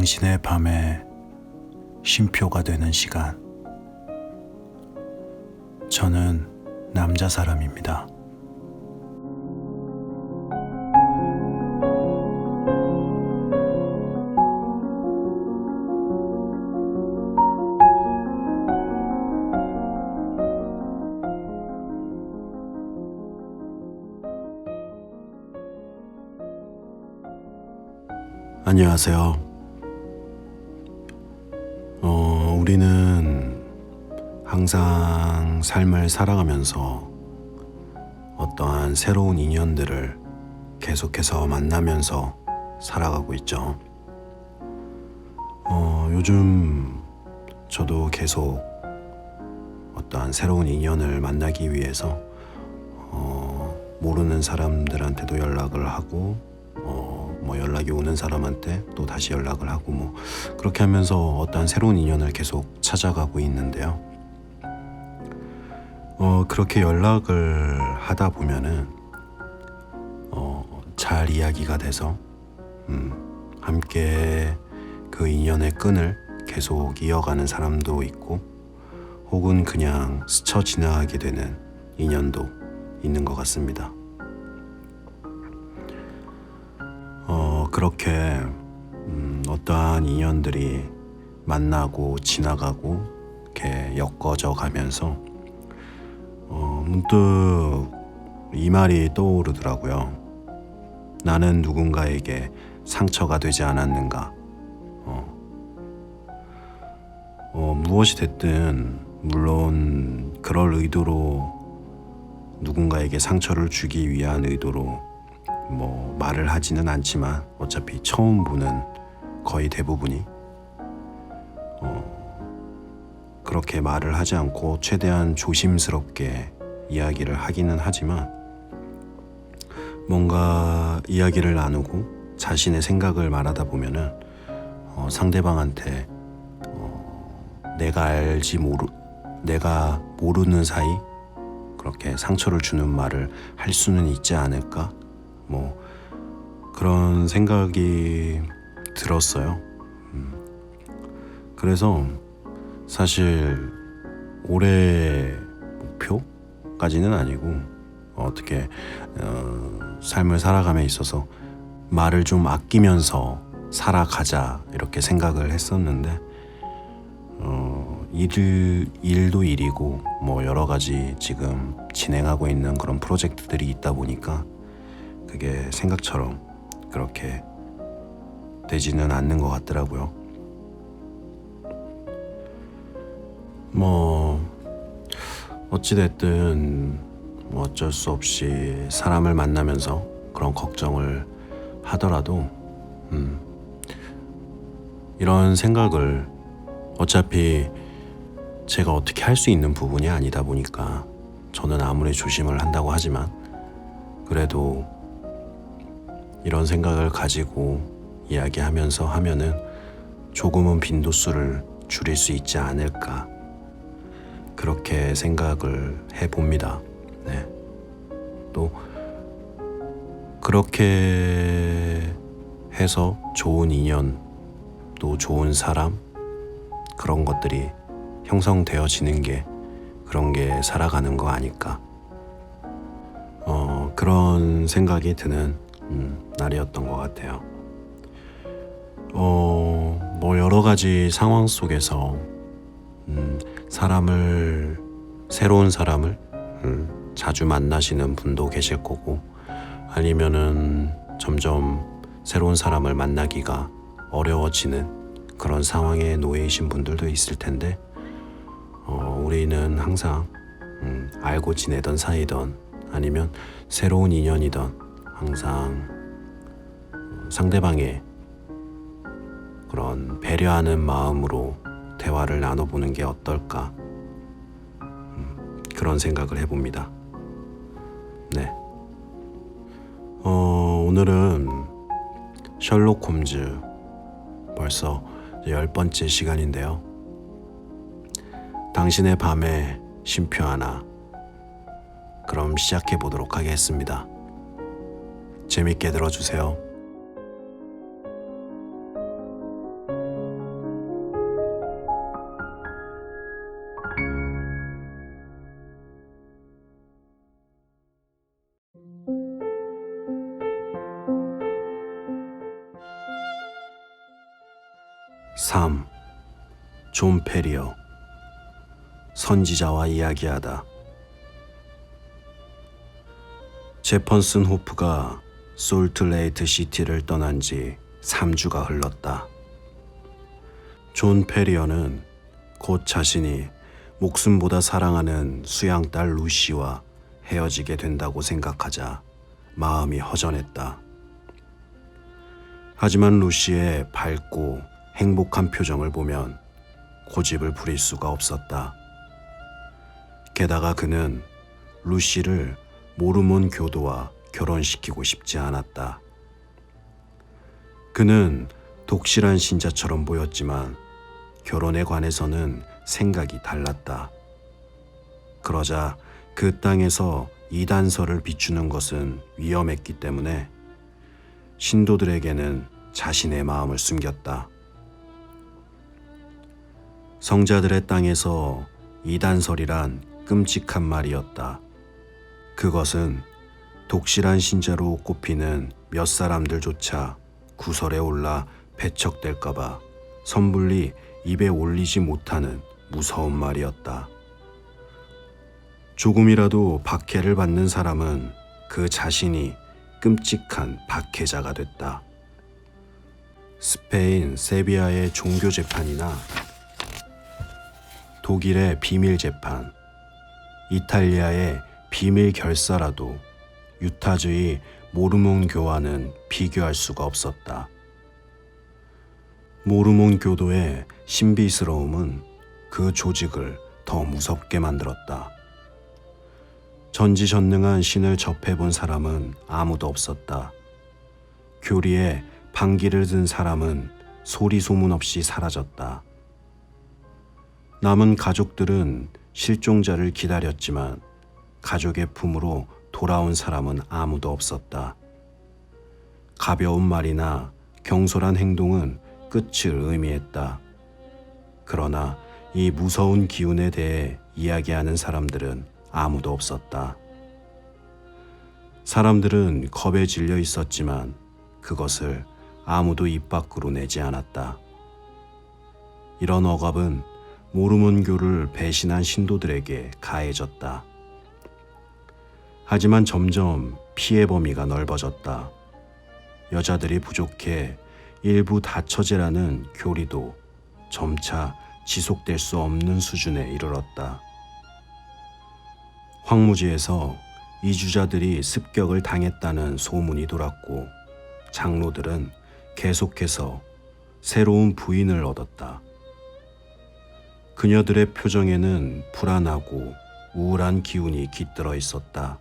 당신의 밤에 쉼표가 되는 시간. 저는 남자 사람입니다. 안녕하세요. 우리는 항상 삶을 살아가면서 어떠한 새로운 인연들을 계속해서 만나면서 살아가고 있죠. 요즘 저도 계속 어떠한 새로운 인연을 만나기 위해서 모르는 사람들한테도 연락을 하고 연락이 오는 사람한테 또 다시 연락을 하고 그렇게 하면서 어떠한 새로운 인연을 계속 찾아가고 있는데요. 그렇게 연락을 하다 보면은 잘 이야기가 돼서 함께 그 인연의 끈을 계속 이어가는 사람도 있고, 혹은 그냥 스쳐 지나가게 되는 인연도 있는 것 같습니다. 그렇게 어떠한 인연들이 만나고 지나가고 이렇게 엮어져 가면서 문득 이 말이 떠오르더라고요. 나는 누군가에게 상처가 되지 않았는가. 무엇이 됐든 물론 그럴 의도로, 누군가에게 상처를 주기 위한 의도로 말을 하지는 않지만 어차피 처음 보는 거의 대부분이 그렇게 말을 하지 않고 최대한 조심스럽게 이야기를 하기는 하지만, 뭔가 이야기를 나누고 자신의 생각을 말하다 보면은 상대방한테 내가 모르는 사이 그렇게 상처를 주는 말을 할 수는 있지 않을까, 그런 생각이 들었어요. 그래서 사실 올해 목표까지는 아니고 어떻게 삶을 살아감에 있어서 말을 좀 아끼면서 살아가자 이렇게 생각을 했었는데, 일도 일이고 여러 가지 지금 진행하고 있는 그런 프로젝트들이 있다 보니까 그게 생각처럼 그렇게 되지는 않는 것 같더라고요. 어찌됐든 어쩔 수 없이 사람을 만나면서 그런 걱정을 하더라도 이런 생각을, 어차피 제가 어떻게 할 수 있는 부분이 아니다 보니까 저는 아무리 조심을 한다고 하지만 그래도 이런 생각을 가지고 이야기하면서 하면은 조금은 빈도수를 줄일 수 있지 않을까, 그렇게 생각을 해봅니다. 네. 또 그렇게 해서 좋은 인연, 또 좋은 사람, 그런 것들이 형성되어지는 게, 그런 게 살아가는 거 아닐까, 그런 생각이 드는 날이었던 것 같아요. 여러 가지 상황 속에서 새로운 사람을 자주 만나시는 분도 계실 거고, 아니면은 점점 새로운 사람을 만나기가 어려워지는 그런 상황에 놓이신 분들도 있을 텐데, 우리는 항상 알고 지내던 사이던 아니면 새로운 인연이던 항상 상대방의 그런 배려하는 마음으로 대화를 나눠보는 게 어떨까, 그런 생각을 해봅니다. 네. 오늘은 셜록 홈즈 벌써 10번째 시간인데요. 당신의 밤에 쉼표 하나, 그럼 시작해 보도록 하겠습니다. 재밌게 들어주세요. 3. 존 페리어 선지자와 이야기하다. 제퍼슨 호프가 솔트레이크 시티를 떠난 지 3주가 흘렀다. 존 페리어는 곧 자신이 목숨보다 사랑하는 수양딸 루시와 헤어지게 된다고 생각하자 마음이 허전했다. 하지만 루시의 밝고 행복한 표정을 보면 고집을 부릴 수가 없었다. 게다가 그는 루시를 모르몬 교도와 결혼시키고 싶지 않았다. 그는 독실한 신자처럼 보였지만 결혼에 관해서는 생각이 달랐다. 그러자 그 땅에서 이단설을 비추는 것은 위험했기 때문에 신도들에게는 자신의 마음을 숨겼다. 성자들의 땅에서 이단설이란 끔찍한 말이었다. 그것은 독실한 신자로 꼽히는 몇 사람들조차 구설에 올라 배척될까봐 섣불리 입에 올리지 못하는 무서운 말이었다. 조금이라도 박해를 받는 사람은 그 자신이 끔찍한 박해자가 됐다. 스페인 세비야의 종교 재판이나 독일의 비밀 재판, 이탈리아의 비밀 결사라도 유타주의 모르몬교와는 비교할 수가 없었다. 모르몬 교도의 신비스러움은 그 조직을 더 무섭게 만들었다. 전지전능한 신을 접해본 사람은 아무도 없었다. 교리에 방귀를 든 사람은 소리 소문 없이 사라졌다. 남은 가족들은 실종자를 기다렸지만 가족의 품으로 돌아온 사람은 아무도 없었다. 가벼운 말이나 경솔한 행동은 끝을 의미했다. 그러나 이 무서운 기운에 대해 이야기하는 사람들은 아무도 없었다. 사람들은 겁에 질려 있었지만 그것을 아무도 입 밖으로 내지 않았다. 이런 억압은 모르몬교를 배신한 신도들에게 가해졌다. 하지만 점점 피해 범위가 넓어졌다. 여자들이 부족해 일부 다처제라는 교리도 점차 지속될 수 없는 수준에 이르렀다. 황무지에서 이주자들이 습격을 당했다는 소문이 돌았고 장로들은 계속해서 새로운 부인을 얻었다. 그녀들의 표정에는 불안하고 우울한 기운이 깃들어 있었다.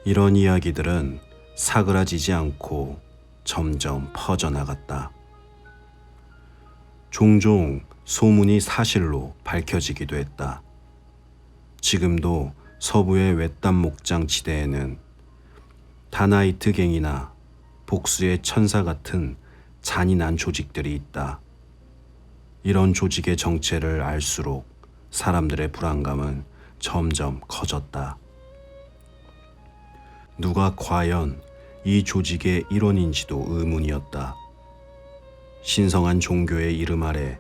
이런 이야기들은 사그라지지 않고 점점 퍼져나갔다. 종종 소문이 사실로 밝혀지기도 했다. 지금도 서부의 외딴 목장 지대에는 다나이트갱이나 복수의 천사 같은 잔인한 조직들이 있다. 이런 조직의 정체를 알수록 사람들의 불안감은 점점 커졌다. 누가 과연 이 조직의 일원인지도 의문이었다. 신성한 종교의 이름 아래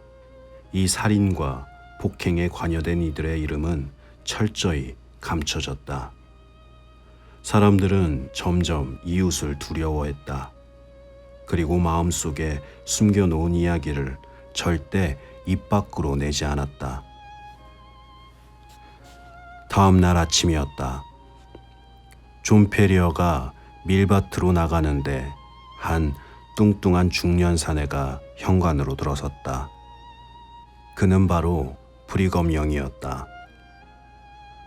이 살인과 폭행에 관여된 이들의 이름은 철저히 감춰졌다. 사람들은 점점 이웃을 두려워했다. 그리고 마음속에 숨겨놓은 이야기를 절대 입 밖으로 내지 않았다. 다음 날 아침이었다. 존 페리어가 밀밭으로 나가는데 한 뚱뚱한 중년 사내가 현관으로 들어섰다. 그는 바로 브리검 영이었다.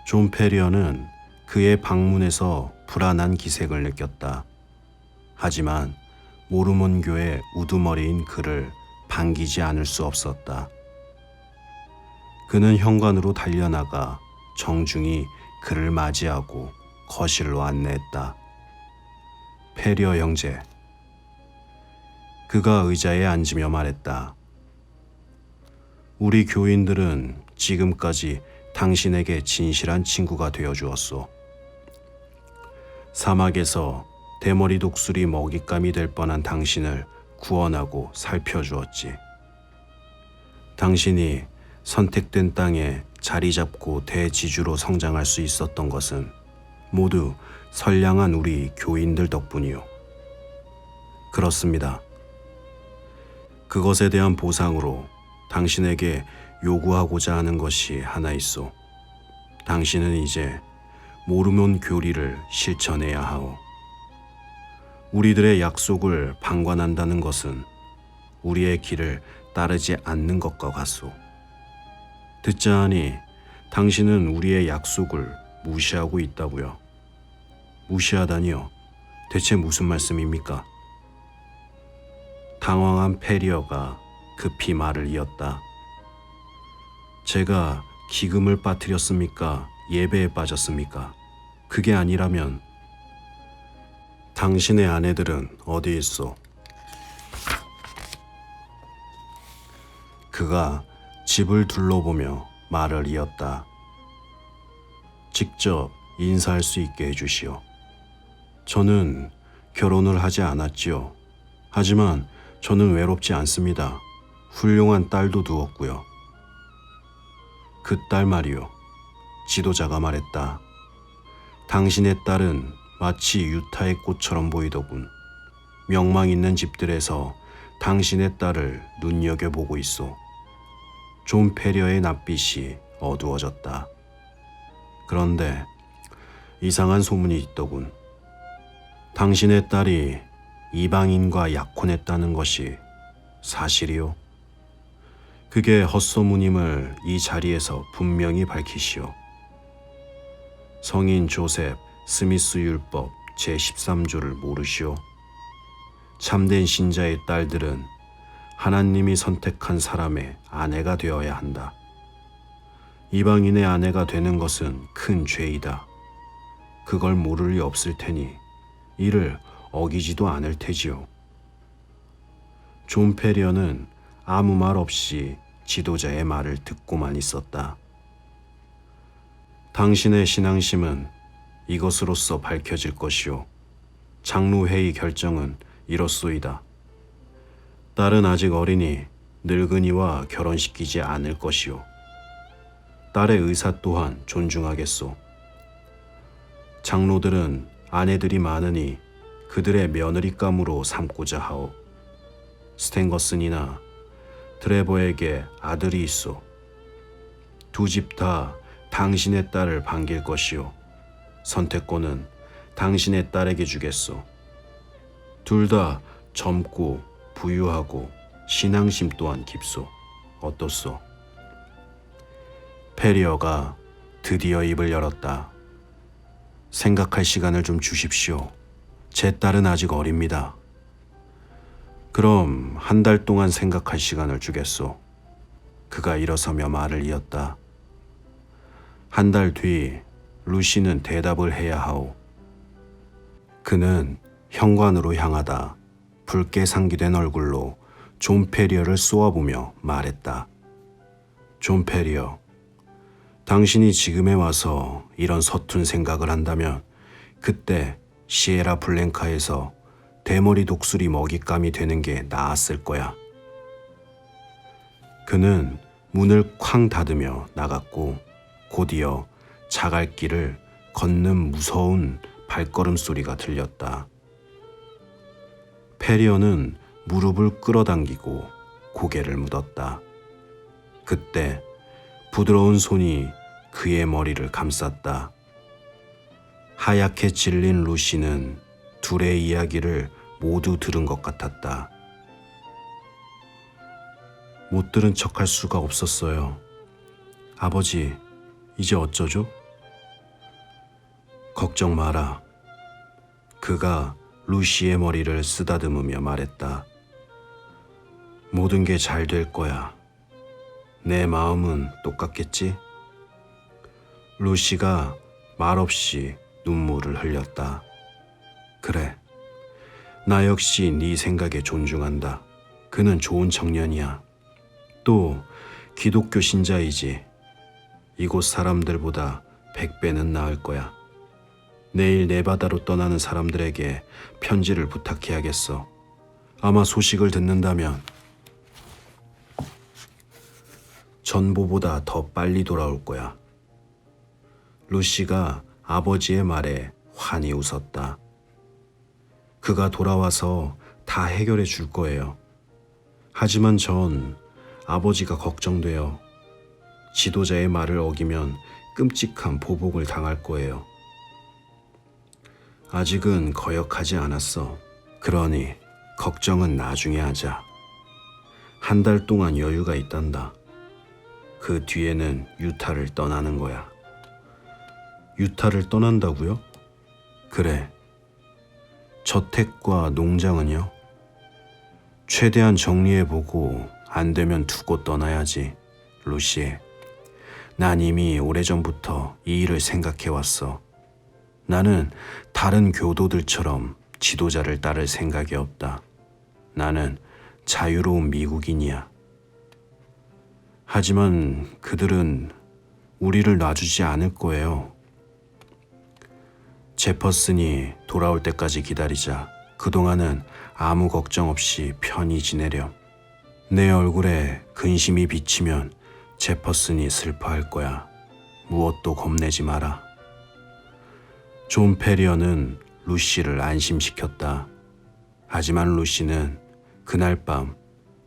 존 페리어는 그의 방문에서 불안한 기색을 느꼈다. 하지만 모르몬교의 우두머리인 그를 반기지 않을 수 없었다. 그는 현관으로 달려나가 정중히 그를 맞이하고 거실로 안내했다. 페리어 형제. 그가 의자에 앉으며 말했다. 우리 교인들은 지금까지 당신에게 진실한 친구가 되어 주었소. 사막에서 대머리 독수리 먹잇감이 될 뻔한 당신을 구원하고 살펴주었지. 당신이 선택된 땅에 자리 잡고 대지주로 성장할 수 있었던 것은 모두 선량한 우리 교인들 덕분이요. 그렇습니다. 그것에 대한 보상으로 당신에게 요구하고자 하는 것이 하나 있소. 당신은 이제 모르몬 교리를 실천해야 하오. 우리들의 약속을 방관한다는 것은 우리의 길을 따르지 않는 것과 같소. 듣자 하니 당신은 우리의 약속을 무시하고 있다고요. 무시하다니요? 대체 무슨 말씀입니까? 당황한 페리어가 급히 말을 이었다. 제가 기금을 빠뜨렸습니까? 예배에 빠졌습니까? 그게 아니라면 당신의 아내들은 어디 있소? 그가 집을 둘러보며 말을 이었다. 직접 인사할 수 있게 해주시오. 저는 결혼을 하지 않았지요. 하지만 저는 외롭지 않습니다. 훌륭한 딸도 두었고요. 그 딸 말이요. 지도자가 말했다. 당신의 딸은 마치 유타의 꽃처럼 보이더군. 명망 있는 집들에서 당신의 딸을 눈여겨보고 있소. 존 페리어의 낯빛이 어두워졌다. 그런데 이상한 소문이 있더군. 당신의 딸이 이방인과 약혼했다는 것이 사실이요? 그게 헛소문임을 이 자리에서 분명히 밝히시오. 성인 조셉 스미스 율법 제13조를 모르시오? 참된 신자의 딸들은 하나님이 선택한 사람의 아내가 되어야 한다. 이방인의 아내가 되는 것은 큰 죄이다. 그걸 모를 리 없을 테니 이를 어기지도 않을 테지요. 존 페리어는 아무 말 없이 지도자의 말을 듣고만 있었다. 당신의 신앙심은 이것으로써 밝혀질 것이요. 장로회의 결정은 이렇소이다. 딸은 아직 어리니 늙은이와 결혼시키지 않을 것이요. 딸의 의사 또한 존중하겠소. 장로들은 아내들이 많으니 그들의 며느리감으로 삼고자 하오. 스탱거슨이나 드레버에게 아들이 있소. 두 집 다 당신의 딸을 반길 것이요. 선택권은 당신의 딸에게 주겠소. 둘 다 젊고 부유하고 신앙심 또한 깊소. 어떻소? 페리어가 드디어 입을 열었다. 생각할 시간을 좀 주십시오. 제 딸은 아직 어립니다. 그럼 한 달 동안 생각할 시간을 주겠소. 그가 일어서며 말을 이었다. 한 달 뒤 루시는 대답을 해야 하오. 그는 현관으로 향하다 붉게 상기된 얼굴로 존 페리어를 쏘아보며 말했다. 존 페리어, 당신이 지금에 와서 이런 서툰 생각을 한다면 그때 시에라 블랭카에서 대머리 독수리 먹잇감이 되는 게 나았을 거야. 그는 문을 쾅 닫으며 나갔고 곧이어 자갈길을 걷는 무서운 발걸음 소리가 들렸다. 페리어는 무릎을 끌어당기고 고개를 묻었다. 그때 부드러운 손이 그의 머리를 감쌌다. 하얗게 질린 루시는 둘의 이야기를 모두 들은 것 같았다. 못 들은 척할 수가 없었어요. 아버지, 이제 어쩌죠? 걱정 마라. 그가 루시의 머리를 쓰다듬으며 말했다. 모든 게 잘 될 거야. 내 마음은 똑같겠지? 루시가 말없이 눈물을 흘렸다. 그래, 나 역시 네 생각에 존중한다. 그는 좋은 청년이야. 또 기독교 신자이지. 이곳 사람들보다 100배는 나을 거야. 내일 네바다로 떠나는 사람들에게 편지를 부탁해야겠어. 아마 소식을 듣는다면 전보보다 더 빨리 돌아올 거야. 루시가 아버지의 말에 환히 웃었다. 그가 돌아와서 다 해결해 줄 거예요. 하지만 전 아버지가 걱정돼요. 지도자의 말을 어기면 끔찍한 보복을 당할 거예요. 아직은 거역하지 않았어. 그러니 걱정은 나중에 하자. 한 달 동안 여유가 있단다. 그 뒤에는 유타를 떠나는 거야. 유타를 떠난다고요? 그래. 저택과 농장은요? 최대한 정리해보고 안 되면 두고 떠나야지. 루시, 난 이미 오래전부터 이 일을 생각해왔어. 나는 다른 교도들처럼 지도자를 따를 생각이 없다. 나는 자유로운 미국인이야. 하지만 그들은 우리를 놔주지 않을 거예요. 제퍼슨이 돌아올 때까지 기다리자. 그동안은 아무 걱정 없이 편히 지내렴. 내 얼굴에 근심이 비치면 제퍼슨이 슬퍼할 거야. 무엇도 겁내지 마라. 존 페리어는 루시를 안심시켰다. 하지만 루시는 그날 밤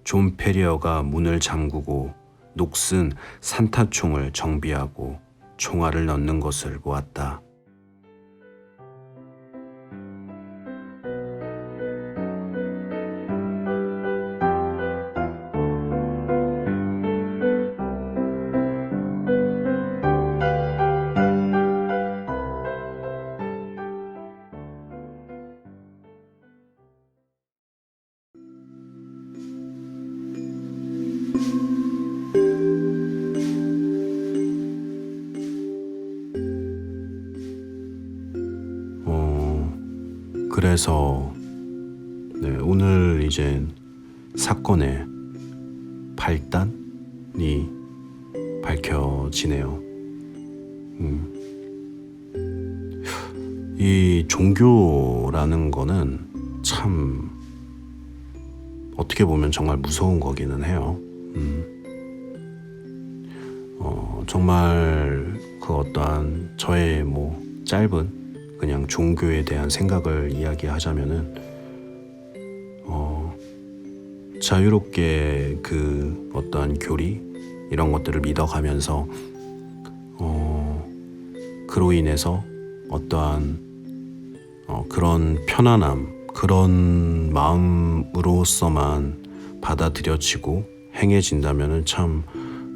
존 페리어가 문을 잠그고 녹슨 산탄총을 정비하고 총알을 넣는 것을 보았다. 그래서 오늘 이제 사건의 발단이 밝혀지네요. 이 종교라는 거는 참 어떻게 보면 정말 무서운 거기는 해요. 정말 그 어떠한 저의 뭐 짧은 그냥 종교에 대한 생각을 이야기하자면은 자유롭게 그 어떠한 교리 이런 것들을 믿어가면서 그로 인해서 어떠한 그런 편안함 그런 마음으로서만 받아들여지고 행해진다면은 참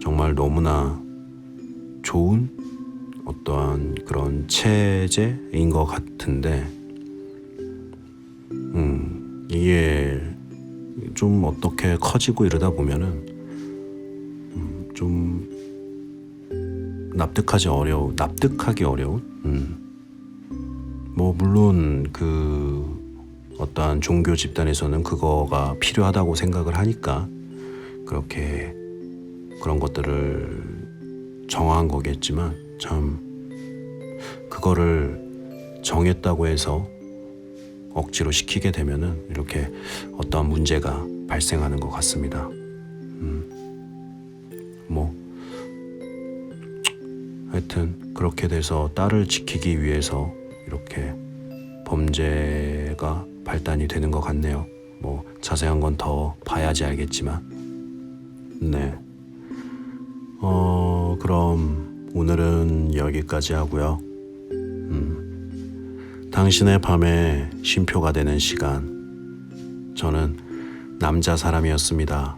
정말 너무나 좋은 어떠한 그런 체제인 것 같은데 이게 좀 어떻게 커지고 이러다 보면은 좀 납득하기 어려운 뭐 물론 그 어떠한 종교 집단에서는 그거가 필요하다고 생각을 하니까 그렇게 그런 것들을 정한 거겠지만 참 그거를 정했다고 해서 억지로 시키게 되면은 이렇게 어떠한 문제가 발생하는 것 같습니다. 뭐 하여튼 그렇게 돼서 딸을 지키기 위해서 이렇게 범죄가 발단이 되는 것 같네요. 뭐 자세한 건 더 봐야지 알겠지만 네. 그럼 오늘은 여기까지 하고요. 당신의 밤에 쉼표가 되는 시간. 저는 남자 사람이었습니다.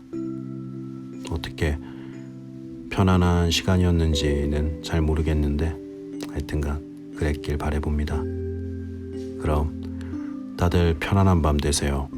어떻게 편안한 시간이었는지는 잘 모르겠는데 하여튼간 그랬길 바라봅니다. 그럼 다들 편안한 밤 되세요.